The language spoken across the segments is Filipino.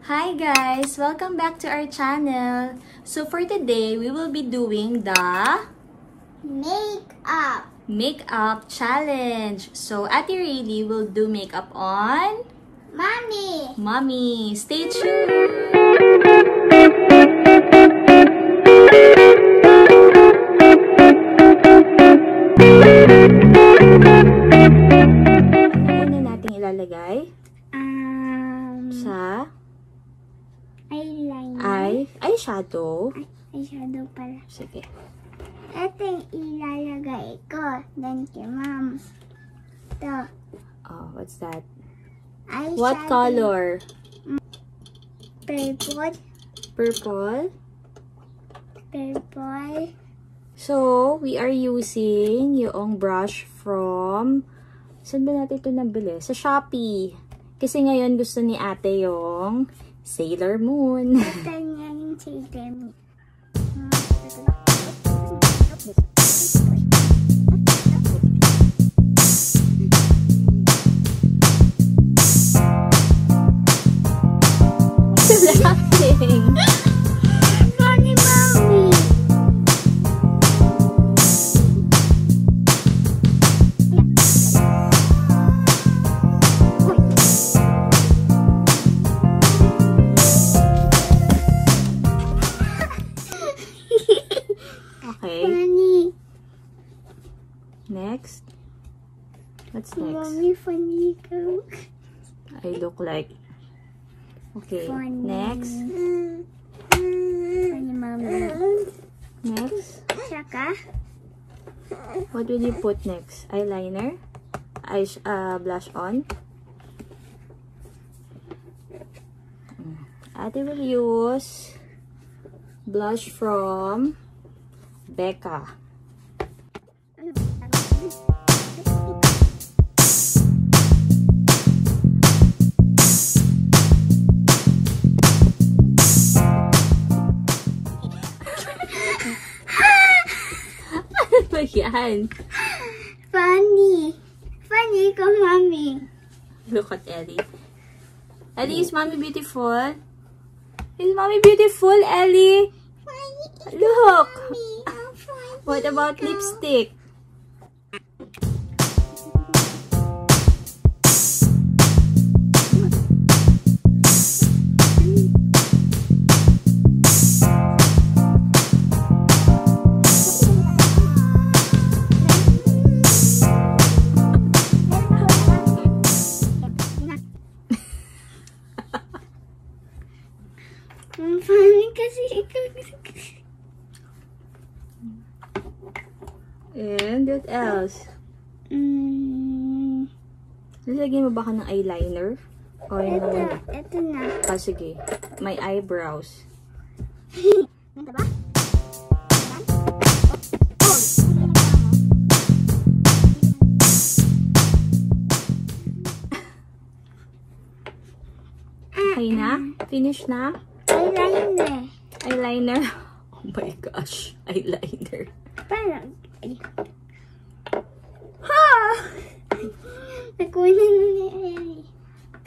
Hi guys! Welcome back to our channel. So for today, we will be doing the makeup challenge. So Ate Reilly will do makeup on Mommy. Stay tuned! Ano na natin ilalagay? Sa eyeshadow. Eyeshadow pala. Sige. Ito yung ilalagay ko. Then kay Mom. Ito. Oh, what's that? Eyeshadow. What color? Purple. Purple. Purple. So, we are using yung brush from... Saan ba natin ito nabili? Sa Shopee. Kasi ngayon gusto ni ate yung Sailor Moon. Ito nga yung Sailor Moon. Laughing. Funny Mommy. Okay. Funny. Next. What's next? Mommy, funny go. I look like... Okay. Funny. Next. Funny Mommy. Next. Saka. What will you put next? Eyeliner? Blush on? Ate will use blush from Becca. Ano ba yan? Funny. Funny ko, Mommy. Look at Ellie. Ellie, is Mommy beautiful? Is Mommy beautiful, Ellie? Funny. Look! Mommy, I'm funny. What about lipstick? Ang funny kasi ikaw. And what else? Lalagyan mo ba ka ng eyeliner? O yun naman? Ito na. Ah, sige. My eyebrows. Ito ba? Okay na? Finish na? Eyeliner. Eyeliner? Oh my gosh. Eyeliner. Parang. Ha! Nakuha na ni.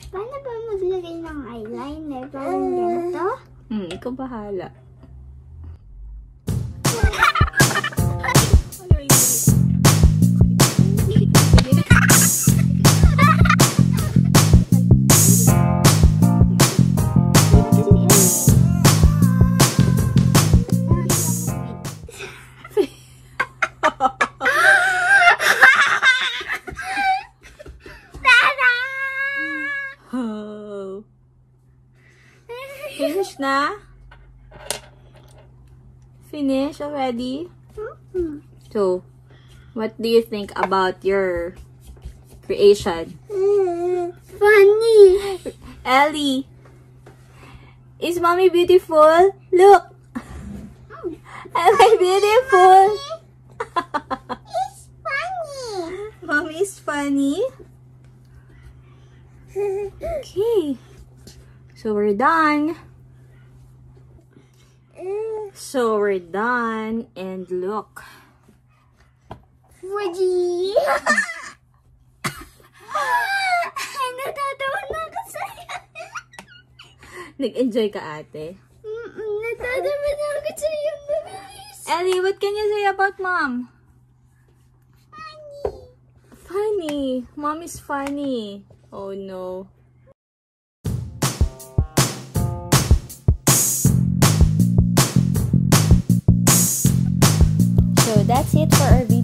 Paano ba maglagay ng eyeliner? Parang ganito? Ikaw bahala. Oh. Finish na? Finish already? So, what do you think about your creation? Funny. Ellie, is Mommy beautiful? Look! Am I beautiful? It's funny. Mommy is funny? Okay. So, we're done. And look. Woody. Ay, natatawa na ako sa'yo. Nag-enjoy ka, ate? Natatabi na ako sa yung mabilis. Ellie, what can you say about mom? Funny. Funny. Mom is funny. Oh, no. So, that's it for our video.